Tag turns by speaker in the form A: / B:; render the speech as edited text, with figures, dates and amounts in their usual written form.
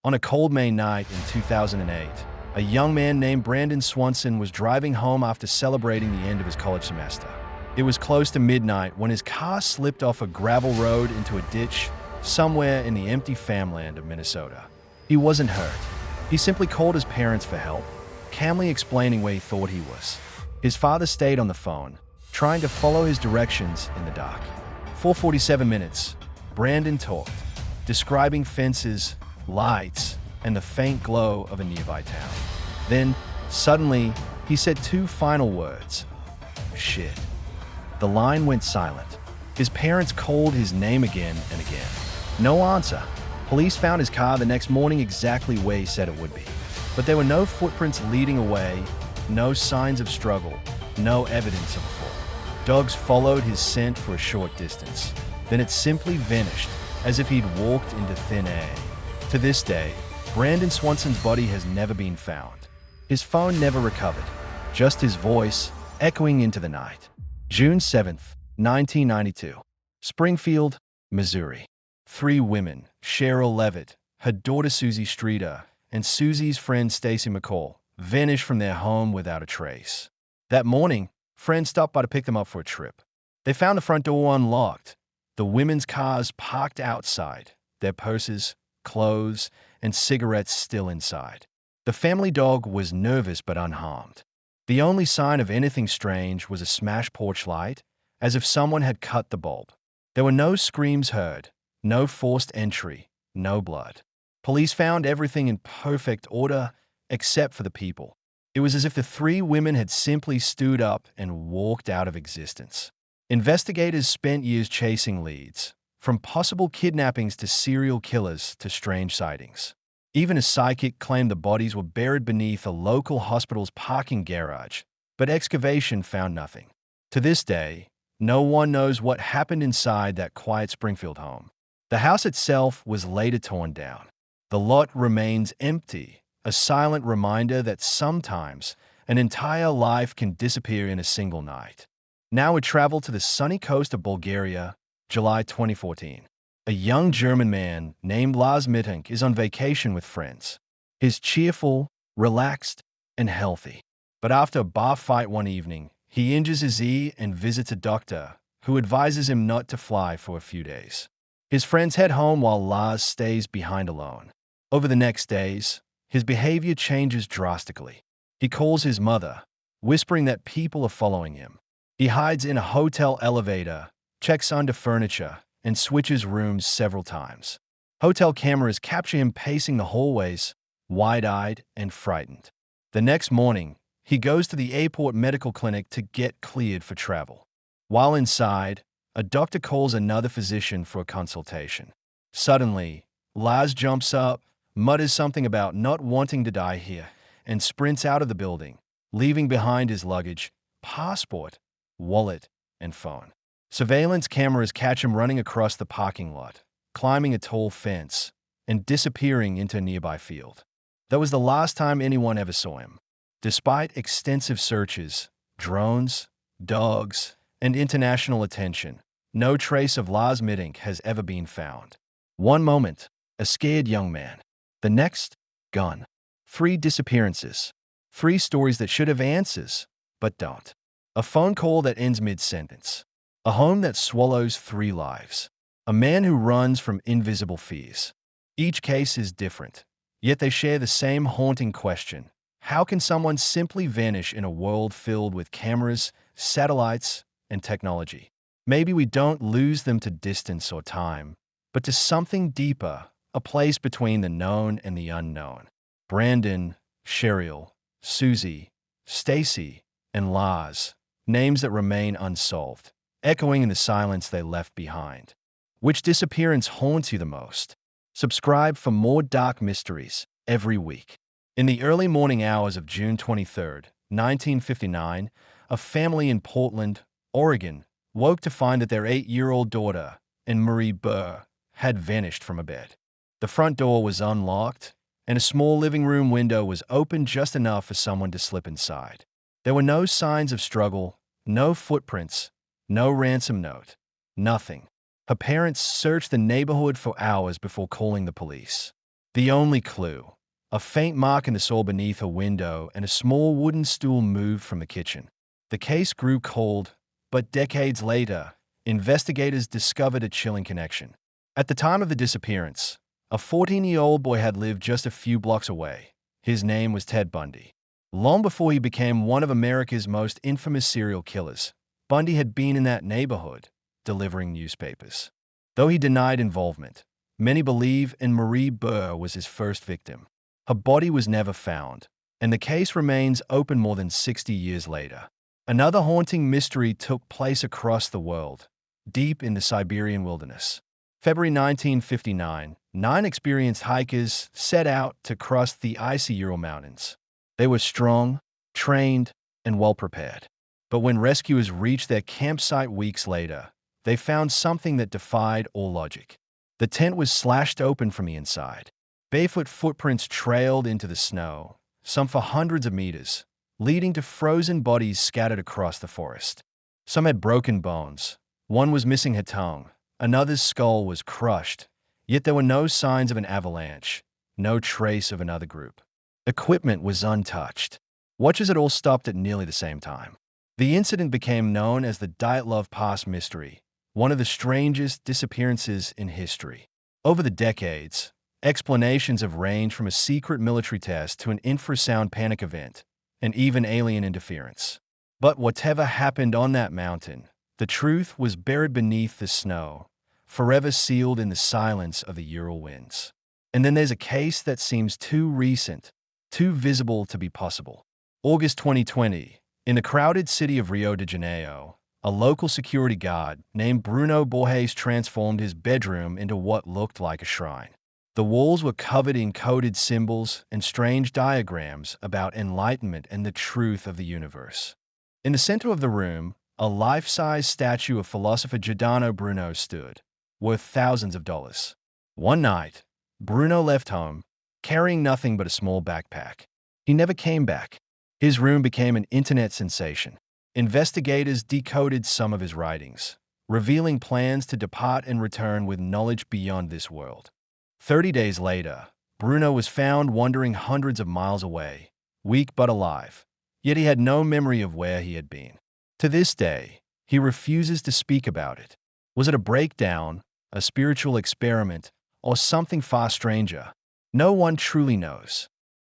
A: On a cold May night in 2008, a young man named Brandon Swanson was driving home after celebrating the end of his college semester. It was close to midnight when his car slipped off a gravel road into a ditch somewhere in the empty farmland of Minnesota. He wasn't hurt. He simply called his parents for help, calmly explaining where he thought he was. His father stayed on the phone, trying to follow his directions in the dark. For 47 minutes, Brandon talked, describing fences, lights, and the faint glow of a nearby town. Then, suddenly, he said two final words. Shit. The line went silent. His parents called his name again and again. No answer. Police found his car the next morning exactly where he said it would be. But there were no footprints leading away, no signs of struggle, no evidence of a fall. Dogs followed his scent for a short distance. Then it simply vanished, as if he'd walked into thin air. To this day, Brandon Swanson's body has never been found. His phone never recovered, just his voice echoing into the night. June 7th, 1992. Springfield, Missouri. Three women, Cheryl Levitt, her daughter Susie Streeter, and Susie's friend Stacy McCall, vanished from their home without a trace. That morning, friends stopped by to pick them up for a trip. They found the front door unlocked, the women's cars parked outside, their purses, clothes, and cigarettes still inside. The family dog was nervous but unharmed. The only sign of anything strange was a smashed porch light, as if someone had cut the bulb. There were no screams heard, no forced entry, no blood. Police found everything in perfect order, except for the people. It was as if the three women had simply stood up and walked out of existence. Investigators spent years chasing leads, from possible kidnappings to serial killers to strange sightings. Even a psychic claimed the bodies were buried beneath a local hospital's parking garage, but excavation found nothing. To this day, no one knows what happened inside that quiet Springfield home. The house itself was later torn down. The lot remains empty, a silent reminder that sometimes an entire life can disappear in a single night. Now we travel to the sunny coast of Bulgaria, July 2014. A young German man named Lars Mittank is on vacation with friends. He's cheerful, relaxed, and healthy. But after a bar fight one evening, he injures his ear and visits a doctor who advises him not to fly for a few days. His friends head home while Lars stays behind alone. Over the next days, his behavior changes drastically. He calls his mother, whispering that people are following him. He hides in a hotel elevator, checks under furniture, and switches rooms several times. Hotel cameras capture him pacing the hallways, wide-eyed and frightened. The next morning, he goes to the airport medical clinic to get cleared for travel. While inside, a doctor calls another physician for a consultation. Suddenly, Lars jumps up, mutters something about not wanting to die here, and sprints out of the building, leaving behind his luggage, passport, wallet, and phone. Surveillance cameras catch him running across the parking lot, climbing a tall fence, and disappearing into a nearby field. That was the last time anyone ever saw him. Despite extensive searches, drones, dogs, and international attention, no trace of Lars Mittank has ever been found. One moment, a scared young man. The next, gone. 3 disappearances. 3 stories that should have answers, but don't. A phone call that ends mid-sentence. A home that swallows 3 lives. A man who runs from invisible fears. Each case is different, yet they share the same haunting question. How can someone simply vanish in a world filled with cameras, satellites, and technology? Maybe we don't lose them to distance or time, but to something deeper, a place between the known and the unknown. Brandon, Cheryl, Susie, Stacy, and Lars, names that remain unsolved, echoing in the silence they left behind. Which disappearance haunts you the most? Subscribe for more dark mysteries every week. In the early morning hours of June 23, 1959, a family in Portland, Oregon, woke to find that their 8-year-old daughter, Marie Burr, had vanished from a bed. The front door was unlocked, and a small living room window was open just enough for someone to slip inside. There were no signs of struggle, no footprints, no ransom note, nothing. Her parents searched the neighborhood for hours before calling the police. The only clue: a faint mark in the soil beneath a window and a small wooden stool moved from the kitchen. The case grew cold, but decades later, investigators discovered a chilling connection. At the time of the disappearance, a 14-year-old boy had lived just a few blocks away. His name was Ted Bundy. Long before he became one of America's most infamous serial killers, Bundy had been in that neighborhood, delivering newspapers. Though he denied involvement, many believe Marie Burr was his first victim. Her body was never found, and the case remains open more than 60 years later. Another haunting mystery took place across the world, deep in the Siberian wilderness. February 1959, 9 experienced hikers set out to cross the icy Ural Mountains. They were strong, trained, and well-prepared. But when rescuers reached their campsite weeks later, they found something that defied all logic. The tent was slashed open from the inside. Barefoot footprints trailed into the snow, some for hundreds of meters, leading to frozen bodies scattered across the forest. Some had broken bones. One was missing her tongue. Another's skull was crushed, yet there were no signs of an avalanche, no trace of another group. Equipment was untouched. Watchers had all stopped at nearly the same time. The incident became known as the Dyatlov Pass mystery, one of the strangest disappearances in history. Over the decades, explanations have ranged from a secret military test to an infrasound panic event, and even alien interference. But whatever happened on that mountain, the truth was buried beneath the snow, forever sealed in the silence of the Ural winds. And then there's a case that seems too recent, too visible to be possible. August 2020, in the crowded city of Rio de Janeiro, a local security guard named Bruno Borges transformed his bedroom into what looked like a shrine. The walls were covered in coded symbols and strange diagrams about enlightenment and the truth of the universe. In the center of the room, a life-size statue of philosopher Giordano Bruno stood, worth thousands of dollars. One night, Bruno left home, carrying nothing but a small backpack. He never came back. His room became an internet sensation. Investigators decoded some of his writings, revealing plans to depart and return with knowledge beyond this world. 30 days later, Bruno was found wandering hundreds of miles away, weak but alive, yet he had no memory of where he had been. To this day, he refuses to speak about it. Was it a breakdown, a spiritual experiment, or something far stranger? No one truly knows.